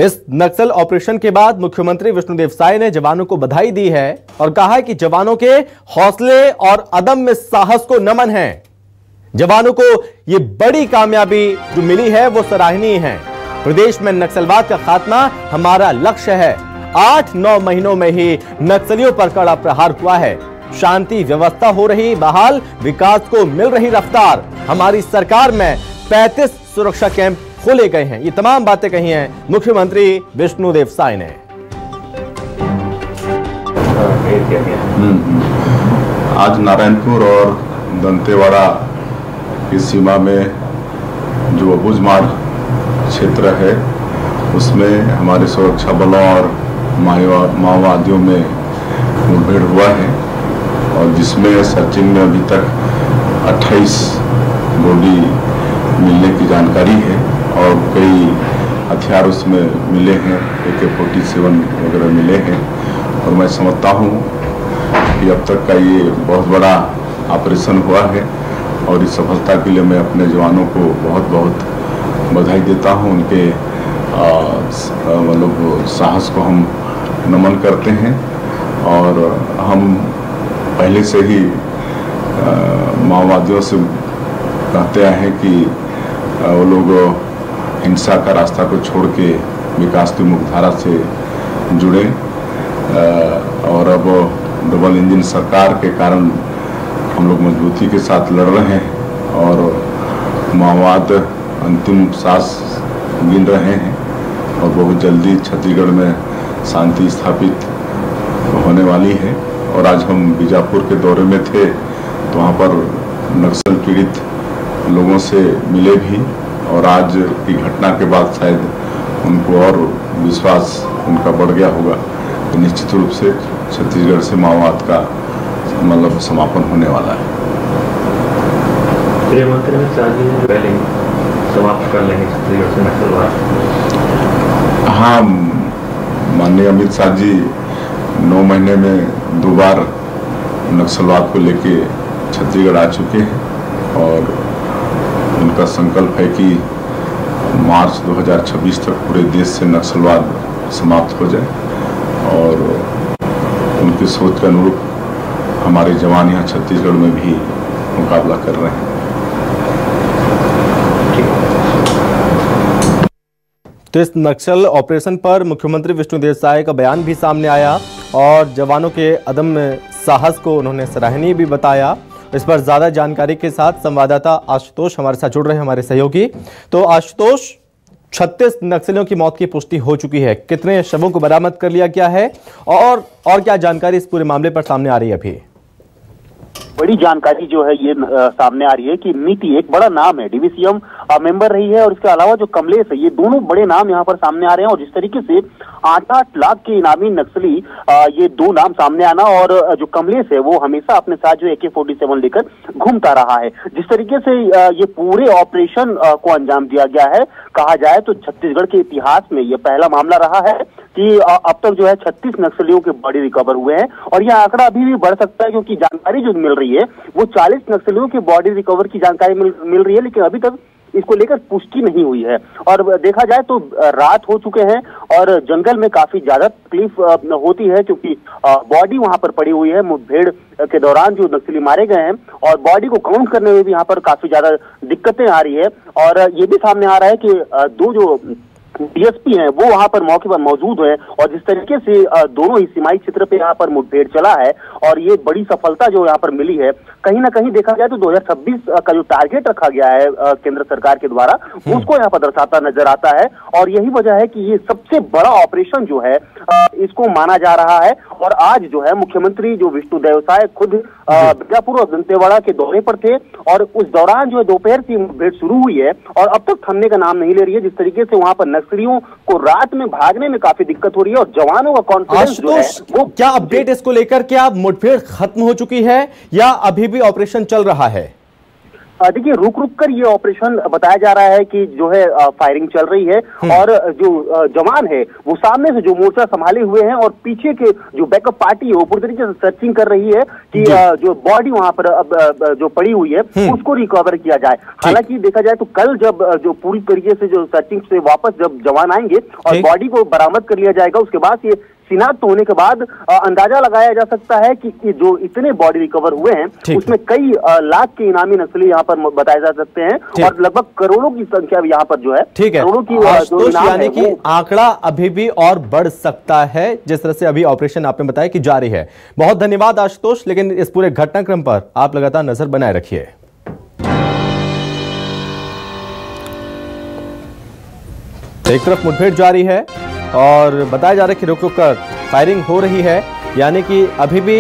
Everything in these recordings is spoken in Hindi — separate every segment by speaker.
Speaker 1: इस नक्सल ऑपरेशन के बाद मुख्यमंत्री विष्णुदेव साय ने जवानों को बधाई दी है और कहा है कि जवानों के हौसले और अदम्य साहस को नमन है। जवानों को यह बड़ी कामयाबी जो मिली है वो सराहनीय है। प्रदेश में नक्सलवाद का खात्मा हमारा लक्ष्य है। 8-9 महीनों में ही नक्सलियों पर कड़ा प्रहार हुआ है। शांति व्यवस्था हो रही बहाल, विकास को मिल रही रफ्तार। हमारी सरकार में 35 सुरक्षा कैंप खोले गए हैं। ये तमाम बातें कही हैं मुख्यमंत्री विष्णुदेव साय ने।
Speaker 2: आज नारायणपुर और दंतेवाड़ा की सीमा में जो अबूझमाड़ क्षेत्र है उसमें हमारे सुरक्षा बलों और माओवादियों में मुठभेड़ हुआ है और जिसमें सर्चिंग में अभी तक 28 बॉडी मिलने की जानकारी है और कई हथियार उसमें मिले हैं, AK-47 वगैरह मिले हैं। और मैं समझता हूँ कि अब तक का ये बहुत बड़ा ऑपरेशन हुआ है और इस सफलता के लिए मैं अपने जवानों को बहुत बहुत बधाई देता हूँ। उनके मतलब साहस को हम नमन करते हैं और हम पहले से ही माओवादियों से कहते आए हैं कि वो लोग हिंसा का रास्ता को छोड़ के विकास की मुख्यधारा से जुड़े और अब डबल इंजन सरकार के कारण हम लोग मजबूती के साथ लड़ रहे हैं और माओवाद अंतिम सांस गिन रहे हैं और बहुत जल्दी छत्तीसगढ़ में शांति स्थापित होने वाली है। और आज हम बीजापुर के दौरे में थे तो वहाँ पर नक्सल पीड़ित लोगों से मिले भी और आज की घटना के बाद शायद उनको और विश्वास उनका बढ़ गया होगा कि निश्चित रूप से छत्तीसगढ़ से माओवाद का मतलब समापन होने वाला है।
Speaker 3: गृह मंत्री अमित शाह जी पहले समाप्त कर लेंगे छत्तीसगढ़ से नक्सलवाद।
Speaker 2: हाँ, माननीय अमित शाह जी 9 महीने में 2 बार नक्सलवाद को लेके छत्तीसगढ़ आ चुके हैं और उनका संकल्प है कि मार्च 2026 तक पूरे देश से नक्सलवाद समाप्त हो जाए और उनकी सोच के अनुरूप हमारे जवान यहाँ छत्तीसगढ़ में भी मुकाबला कर रहे हैं।
Speaker 1: तो इस नक्सल ऑपरेशन पर मुख्यमंत्री विष्णुदेव साय का बयान भी सामने आया और जवानों के अदम्य साहस को उन्होंने सराहनीय भी बताया। इस पर ज्यादा जानकारी के साथ संवाददाता आशुतोष हमारे साथ जुड़ रहे हैं, हमारे सहयोगी। तो आशुतोष, 36 नक्सलियों की मौत की पुष्टि हो चुकी है। कितने शवों को बरामद कर लिया गया है और क्या जानकारी इस पूरे मामले पर सामने आ रही है? अभी
Speaker 4: बड़ी जानकारी जो है ये सामने आ रही है कि नीति एक बड़ा नाम है, DVCM मेंबर रही है और इसके अलावा जो कमलेश है, ये दोनों बड़े नाम यहाँ पर सामने आ रहे हैं। और जिस तरीके से 8-8 लाख के इनामी नक्सली, ये 2 नाम सामने आना और जो कमलेश है वो हमेशा अपने साथ जो AK-47 लेकर घूमता रहा है। जिस तरीके से ये पूरे ऑपरेशन को अंजाम दिया गया है, कहा जाए तो छत्तीसगढ़ के इतिहास में ये पहला मामला रहा है कि अब तक जो है 36 नक्सलियों के बॉडी रिकवर हुए हैं और यह आंकड़ा अभी भी बढ़ सकता है क्योंकि जानकारी जो मिल रही है वो 40 नक्सलियों के बॉडी रिकवर की जानकारी मिल रही है, लेकिन अभी तक इसको लेकर पुष्टि नहीं हुई है। और देखा जाए तो रात हो चुके हैं और जंगल में काफी ज्यादा तकलीफ होती है क्योंकि बॉडी वहां पर पड़ी हुई है। मुठभेड़ के दौरान जो नक्सली मारे गए हैं और बॉडी को काउंट करने में भी यहाँ पर काफी ज्यादा दिक्कतें आ रही है। और ये भी सामने आ रहा है कि 2 जो DSP हैं वो वहां पर मौके पर मौजूद हैं और जिस तरीके से दोनों ही सीमाई क्षेत्र पे यहाँ पर मुठभेड़ चला है और ये बड़ी सफलता जो यहाँ पर मिली है, कहीं ना कहीं देखा जाए तो 2026 का जो टारगेट रखा गया है केंद्र सरकार के द्वारा, उसको यहाँ पर दर्शाता नजर आता है। और यही वजह है कि ये सबसे बड़ा ऑपरेशन जो है इसको माना जा रहा है। और आज जो है मुख्यमंत्री जो विष्णुदेव साय खुद बीजापुर और दंतेवाड़ा के दौरे पर थे और उस दौरान जो है दोपहर से मुठभेड़ शुरू हुई है और अब तक थमने का नाम नहीं ले रही है। जिस तरीके से वहां पर नक्सलियों को रात में भागने में काफी दिक्कत हो रही है और जवानों का कॉन्फिडेंस जो है वो
Speaker 1: क्या अपडेट इसको लेकर, क्या मुठभेड़ खत्म हो चुकी है या अभी भी ऑपरेशन चल रहा है?
Speaker 4: देखिए, रुक रुक कर ये ऑपरेशन बताया जा रहा है कि जो है फायरिंग चल रही है और जो जवान है वो सामने से जो मोर्चा संभाले हुए हैं और पीछे के जो बैकअप पार्टी है वो पूरी तरीके से सर्चिंग कर रही है कि जो बॉडी वहां पर अब जो पड़ी हुई है उसको रिकवर किया जाए। हालांकि देखा जाए तो कल जब जो पूरी तरीके से जो सर्चिंग से वापस जब जवान आएंगे और बॉडी को बरामद कर लिया जाएगा, उसके बाद ये शिनाख्त होने के बाद अंदाजा लगाया जा सकता है कि जो इतने बॉडी रिकवर हुए हैं उसमें कई लाख के इनामी नक्सली यहाँ पर बताए जा सकते हैं और लगभग करोड़ों की संख्या यहाँ पर जो है,
Speaker 1: ठीक है,
Speaker 4: करोड़ों की जो इनाम
Speaker 1: यानी कि आंकड़ा अभी भी और बढ़ सकता है जिस तरह से अभी ऑपरेशन आपने बताया कि जारी है। बहुत धन्यवाद आशुतोष, लेकिन इस पूरे घटनाक्रम पर आप लगातार नजर बनाए रखिए। एक तरफ मुठभेड़ जारी है और बताया जा रहा है कि रुक रुक कर फायरिंग हो रही है, यानी कि अभी भी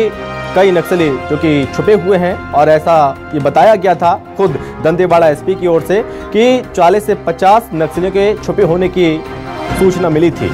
Speaker 1: कई नक्सली जो कि छुपे हुए हैं और ऐसा ये बताया गया था खुद दंतेवाड़ा एसपी की ओर से कि 40 से 50 नक्सलियों के छुपे होने की सूचना मिली थी।